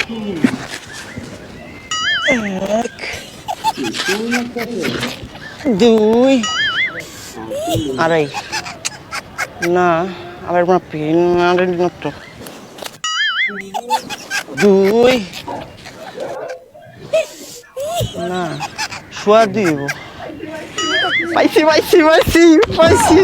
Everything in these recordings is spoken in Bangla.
এক, দুই, আড়াই। না আবার মাপি মাত্র। দুই, না শোয়া দিব। পাইছি পাইছি পাইছি পাইছি।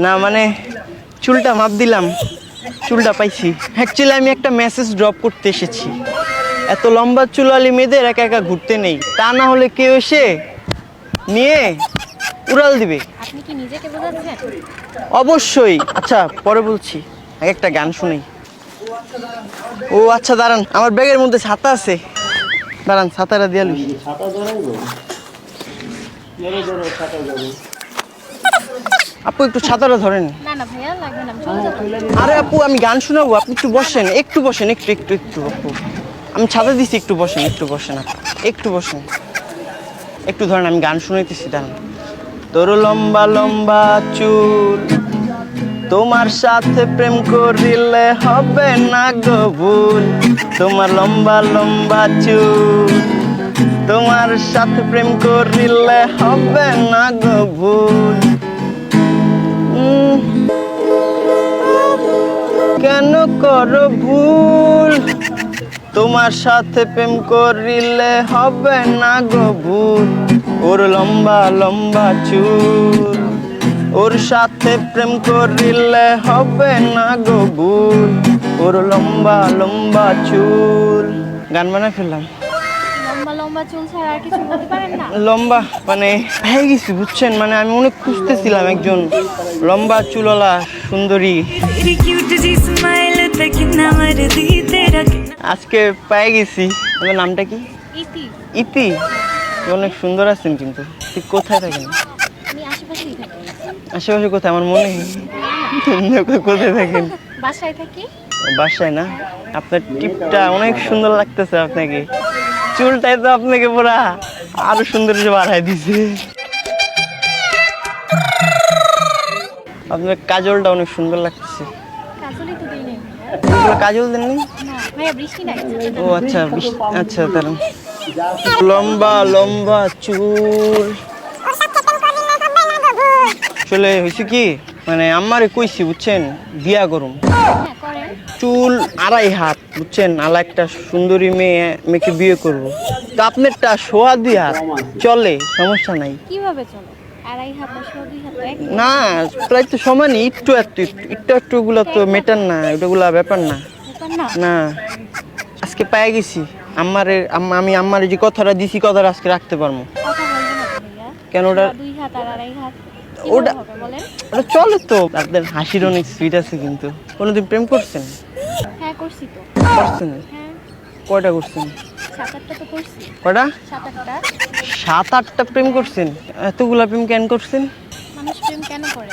না মানে চুলটা মাপ দিলাম, চুলটা পাইছি। অ্যাকচুয়ালি আমি একটা মেসেজ ড্রপ করতে এসেছি। এত লম্বা চুলালি মেয়েদের একা একা ঘুরতে নেই, তা না হলে কেউ এসে নিয়ে উড়াল দিবে। আপনি কি নিজেকে বোঝাচ্ছেন? অবশ্যই। আচ্ছা পরে বলছি, আগে একটা গান শুনি। ও আচ্ছা দাঁড়ান, আমার ব্যাগের মধ্যে ছাতা আছে, দাঁড়ান ছাতাটা দিয়ে লই। আপু একটু ছাতাটা ধরেন। না না ভাইয়া লাগবে না, চলে যাবো। আরে আপু আমি গান শোনাবো, আপনি একটু বসেন, একটু বসেন, একটু একটু একটু আপু আমি ছাতা দিছি, একটু বসেন, একটু বসেন আপু, একটু বসেন, একটু ধরেন আমি গান শুনাইতেছি। দাঁড়ান। তোর লম্বা লম্বা চুল, তোমার সাথে প্রেম করিলে হবে না গো ভুল। তোমার লম্বা লম্বা চুল, তোমার সাথে প্রেম করিলে হবে না গো ভুল। কেন করো ভুল, তোমার সাথে প্রেম করিলে হবে না গো ভুল। ওর লম্বা লম্বা চুল, ওর সাথে প্রেম করিলে হবে না গো ভুল। ওর লম্বা লম্বা চুল। গান বানায় ফেললাম। লম্বা লম্বা চুল ছাড়া আর কিছু বলতে পারেন না? লম্বা মানে হয়ে গেছি বুঝছেন, মানে আমি অনেক খুঁজতেছিলাম একজন লম্বা চুলওয়ালা সুন্দরী, আজকে পেয়ে গেছি। তোমার নামটা কি? ইতি। ইতি? অনেক সুন্দর আছেন, কিন্তু ঠিক কোথায় থাকেন? আমি আশেপাশেই থাকি। আশেপাশে কোথায়? আমার মনে কোথায় থাকেন? বাসায় থাকি। বাসায় না? আপনার টিপটা অনেক সুন্দর লাগতেছে আপনাকে, চুলটাই তো আপনাকে পুরা আরো সুন্দর বাড়াই দিছে। আপনার কাজলটা অনেক সুন্দর লাগতেছে। কাজলই তো দেই নাই। কাজল দেননি? না ভাইয়া বৃষ্টি নাই। ও আচ্ছা আচ্ছা দাঁড়ান। লম্বা লম্বা চুল, আসলে হয়েছে কি মানে আমারে কইছি বুঝছেন বিয়া করুম, হ্যাঁ করেন। চুল 2.5 হাত বুঝছেন, আলা একটা সুন্দরী মেয়েকে বিয়ে করব। তো আপনারটা 2.5 হাত চলে, সমস্যা নাই। কিভাবে চলে? আড়াই হাত বা 2 হাত এক? না প্রায় তো সমানই, একটু একটু একটু একটু গুলা তো মেটার না, ওটাগুলা ব্যাপার না। ব্যাপার না? না আজকে পেয়ে গেছি আমি আম্মারে যে কথাটা দিছি, কথাটা আজকে রাখতে পারবো। কথা বলবেন না ভাইয়া। কেন? ওটা 2 হাত আর আড়াই হাত ওটা কিভাবে হবে বলেন? ওটা চলে তো। আপনার হাসির অনেক সুইট আছে, কিন্তু কোনোদিন প্রেম করছেন? হ্যাঁ করছি তো। করছেন? হ্যাঁ কয়টা করছেন? 7-8টা তো করছি। কয়টা? 7-8টা। 7-8টা প্রেম করছেন? এতগুলা প্রেম কেন করছেন? মানুষ প্রেম কেন করে?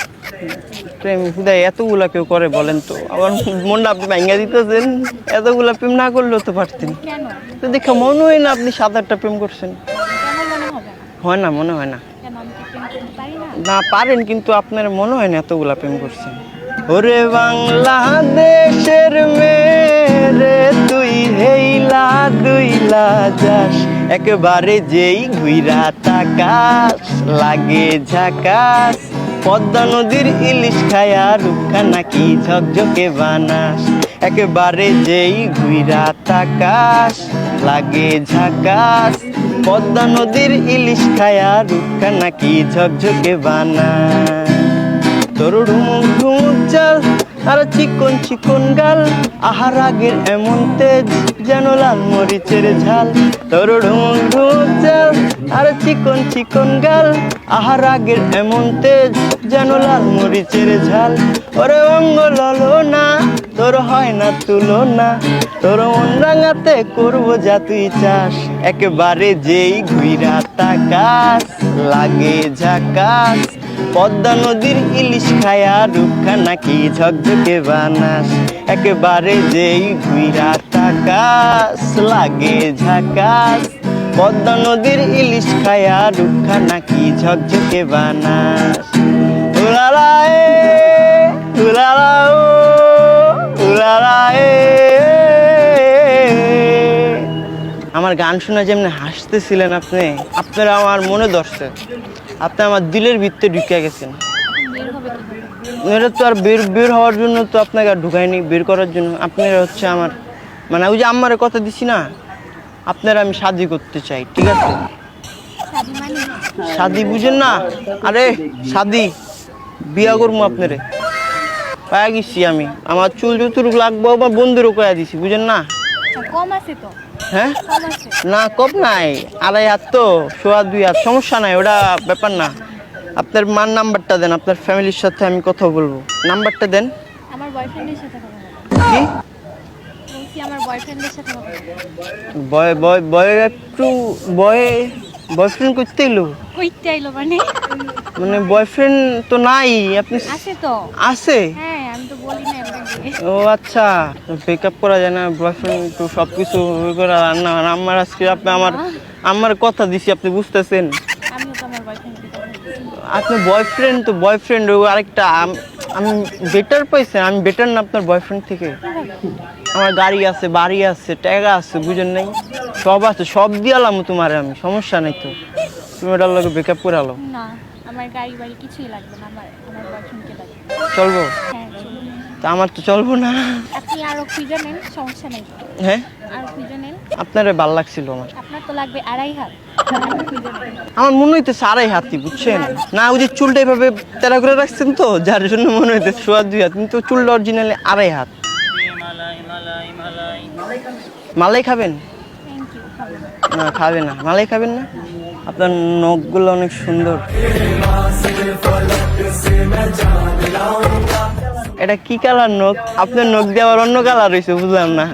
প্রেম হুদায় এতগুলা কেউ করে বলেন তো? আমার মনটা আপনি ভাঙ্গা দিতেছেন। এতগুলা প্রেম না করলেও তো পারতেন। কেন? তো দেখে মনে হয় না আপনি 7-8টা প্রেম করছেন। কেন মনে হবে না? হয় না, মনে হয় না। কেন আমি কি প্রেম করতে পারি না? না পারেন, কিন্তু আপনার মনে হয় না এতগুলা প্রেম করছেন। ওরে বাংলাদেশের মেরে তুই হেইলা দুইলা যাস, একেবারে যেই ঘুইরা তাকাস লাগে ঝাকাস। পদ্মা নদীর ইলিশ খায়া রূপখা নাকি ঝকঝকে বানাস, একেবারে যেই ঘুইরা তাকাস লাগে ঝাকাস। পদ্মা নদীর ইলিশ খায়া রূপখা নাকি ঝকঝকে বানাস। তোর ঢুমুক ঢুমুক চাল আর চিকন চিকন গাল, আহার আগের এমন তেজ যেন লাল মরিচের ঝাল। তোর ঢুমুক ঢুমুক চাল আর চিকন চিকন গাল, আহার আগের এমন তেজ যেন লাল মরিচের ঝাল। ওরে অঙ্গ ললো না তোর হয় না তুলনা, তোর মন রাঙাতে করবো যা তুই চাস, একেবারে যেই ঘুইরা তাকাস লাগে ঝাকাস। পদ্মা নদীর ইলিশ খায়া রূপখা নাকি ঝকঝকে বানাস, একেবারে যেই ঘুইরা তাকাস লাগে ঝাকাস। পদ্মা নদীর ইলিশ খায়া রূপখা নাকি ঝকঝকে বানাস। উলালা এ উলালা ও উলালা এ আমার গান শুনে যেমনি হাসতেছিলেন আপনি, আপনারা আমার মনে ধরছে, আপনি আমার দিলের ভিতরে ঢুকে গেছেন। বের হবে কি? এটা তো আর বের বের হওয়ার জন্য তো আপনাকে আর ঢুকাইনি, বের করার জন্য। আপনারা হচ্ছে আমার, মানে ওই যে আম্মারে কথা দিছি না, আপনারা আমি শাদি করতে চাই, ঠিক আছে? শাদি মানে? শাদি বুঝেন না? আরে শাদি, বিয়া করবো আপনারে, পায়া গেছি আমি। আমার চুল যতটুকু লাগবো বা বন্ধুরও কয়া দিছি, বুঝেন না? আচ্ছা, কম আছে তো, হ্যাঁ কম আছে। না, কম নাই, 2.5 হাত তো, 2.25 হাত, সমস্যা নাই, ওটা ব্যাপার না। আপনার মার নাম্বারটা দেন, আপনার ফ্যামিলির সাথে আমি কথা বলবো, নাম্বারটা দেন। আমার বয়ফ্রেন্ডের সাথে কথা বলো। কি বলছি আমার বয়ফ্রেন্ডের সাথে কথা বলো। বয় বয় বয় একটু বয়ে, বয়ফ্রেন্ড করতে এলো? কইতে আইলো মানে? মানে বয়ফ্রেন্ড তো নাই আপনি? আছে তো। আছে? হ্যাঁ, আমি তো বলি না আপনাকে। ও আচ্ছা, ব্রেকআপ করা যায় না? বয়ফ্রেন্ড তো সব কিছু করা না। আমার আজকে আপনি আমার কথা দিছি, আপনি বুঝতেছেন? আমিও তো আমার বয়ফ্রেন্ডকে কথা বলছি। আপনি বয়ফ্রেন্ড তো বয়ফ্রেন্ড, ও আরেকটা আমি বেটার পাইছেন, আমি বেটার না আপনার বয়ফ্রেন্ড থেকে? আমার গাড়ি আছে, বাড়ি আছে, টাকা আছে, বুঝেন নাই? সব আছে, সব দিয়ালাম তোমার আমি, সমস্যা নাই তো। তুমি ওটার লগে ব্রেকআপ করে আলো? না, আমার গাড়ি বাড়ি কিছুই লাগবে না, আমার আমার বয়ফ্রেন্ডকে লাগবে। চলবো? হ্যাঁ, চলুন। তা আমার তো চলবো না। আপনি আরো খুঁজে নেন, সমস্যা নেই। হ্যাঁ, আরো খুঁজে নেন। আপনারে ভাল লাগছিল আমার। আপনার তো লাগবে 2.5 হাত। আরো খুঁজে নেন। আমার মনে হইতেছে 2.5 হাতি, বুঝছেন না? ওই যে চুলটা এভাবে তেরা করে রাখছেন তো, যার জন্য মনে হইতেছে 2.25 হাত, কিন্তু চুলটা অরিজিনালি 2.5 হাত। মালাই খাবেন? Thank you. না খাবে না, মালাই খাবেন না? আপনার নখগুলো অনেক সুন্দর। এটা কি কালার নখ? আপনার নখ দিয়ে আবার অন্য কালার হয়েছে, বুঝলাম না।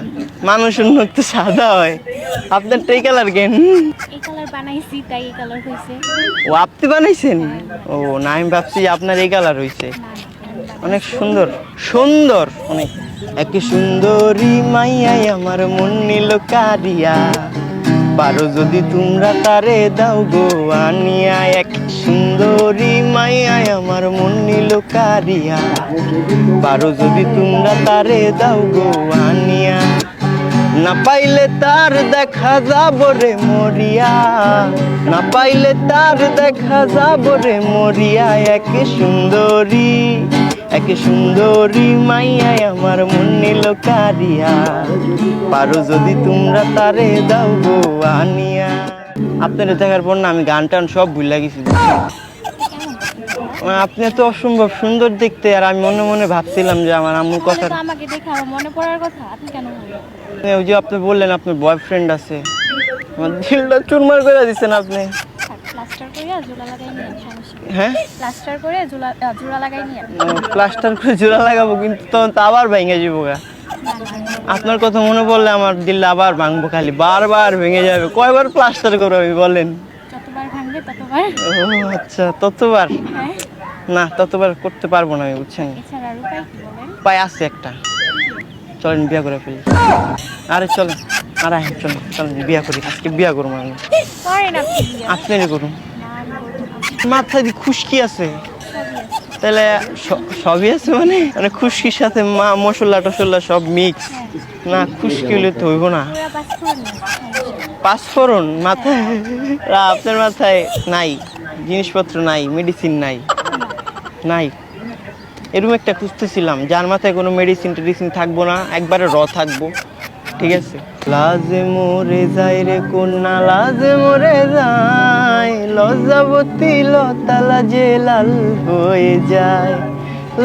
মানুষের নখ তো সাদা হয়, আপনার এই কালার কেন? এই কালার বানাইছি তাই এই কালার হয়েছে। ও আপনি বানাইছেন? ও না, আমি ভাবছি যে আপনার এই কালার হয়েছে। না, না, অনেক সুন্দর, সুন্দর অনেক। এক সুন্দরী মাইয়াই আমার মন নিল কারিয়া, পারো যদি তোমরা তারে দাও গো আনিয়া। এক সুন্দরী মাইয়াই আমার মন নিল কারিয়া, পারো যদি তোমরা তারে দাও গো আনিয়া। না পাইলে তার দেখা যাব রে মরিয়া, না পাইলে তার দেখা যাব রে মরিয়া। এক সুন্দরী, এক সুন্দরী মাইয়াই আমার মন নিল কারিয়া, পারো যদি তোমরা তারে দাও গো আনিয়া। আপনার দেখার পর না আমি গান টান সব ভুলে গেছি। আপনি তো অসম্ভব সুন্দর দেখতে, আর আমি মনে মনে ভাবছিলাম যে আমার আম্মুর কথা। তাহলে তো আমাকে দেখে আমার মনে পড়ার কথা, আপনি কেন বললেন? ওই যে আপনি বললেন আপনার বয়ফ্রেন্ড আছে, আমার দিলটা চুরমার করে দিচ্ছেন আপনি। প্লাস্টার করে জোড়া লাগাই নিয়ে সমস্যা নেই। হ্যাঁ, প্লাস্টার করে জোড়া লাগাই নিয়ে। প্লাস্টার করে জোড়া লাগাবো, কিন্তু তখন তো আবার ভেঙে যাবো গা। আপনার কথা মনে পড়লে আমার দিলটা আবার ভাঙবো, খালি বারবার ভেঙে যাবে। কয়বার প্লাস্টার করবো আমি বলেন? যতবার ভাঙবে ততবার। ও আচ্ছা, ততবার? হ্যাঁ, না, ততবার করতে পারবো না আমি, বুঝছেন? এছাড়া আর উপায় কি বলেন? উপায় আছে একটা, চলেন বিয়া করে ফেলি। আরে চলেন, আরে চলেন চলেন বিয়া করি, আজকে বিয়া করবো আমি। করেন আপনি বিয়ে। আপনারই করুন। না, আমি করবো না। মাথায় দিয়ে খুশকি আছে? সবই আছে। তাহলে সবই আছে, মানে খুশকির সাথে মশলা টসলা সব মিক্স? না, খুশকি হলে তো হইব না। পুরা পাস করে নিন, সমস্যা নেই। পাঁচফোড়ন মাথায়? আপনার মাথায় নাই জিনিসপত্র, নাই মেডিসিন, নাই নাই এরকম একটা খুঁজতেছিলাম যার মাথায় কোনো মেডিসিন টেডিসিন থাকবো না, একবারে থাকবো, ঠিক আছে? লাজে মরে যায় রে কন্যা, লাজে মরে যায়, লজ্জাবতী লতা লাজে লাল হয়ে যায়।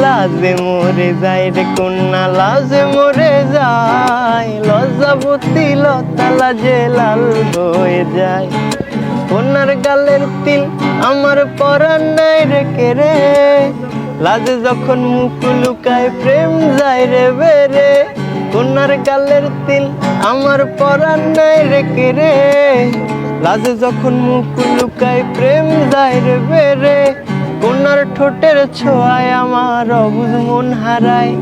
লাজে মরে যায় রে কন্যা, লাজে মরে যায়, লজ্জাবতী লতা লাজে লাল হয়ে যায়। কন্যার গালের তিল আমার পরাণ নাই রেখে রে, লাজে যখন মুখ লুকায় প্রেম যায় রে বেরে। কন্যার গালের তিল আমার পরাণ নাই রেখে রে, লাজে যখন মুখ লুকায় প্রেম যায় রে বেরে। কন্যার ঠোঁটের ছোঁয়ায় আমার অবুঝ মন হারায়,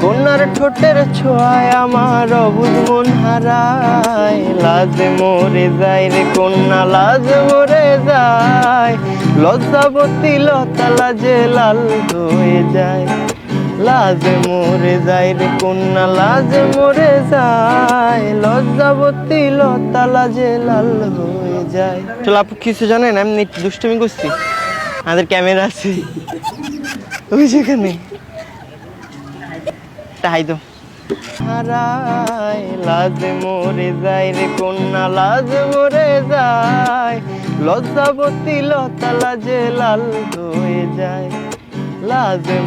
কন্যার ঠোঁটের ছোঁয়ায় আমার অবুঝ মন হারায়। লাজে মরে যায় রে কন্যা, লাজে মরে যায়, লজ্জাবতী লতা লাজে লাল হয়ে যায়। লাজে মরে যায় রে কন্যা লাজে মরে যায়, লজ্জাবতী লতা লাজে লাল হয়ে যায়। চলো আপু কিছু জানেন, এমনি একটু দুষ্টুমি করছি, আমাদের ক্যামেরা আছে ওই যেখানে, তাই তো হারায় লাজে মরে যায় রে কন্যা লাজে মরে যায়, লজ্জাবতী লতা লাজে লাল হয়ে যায়, লাজে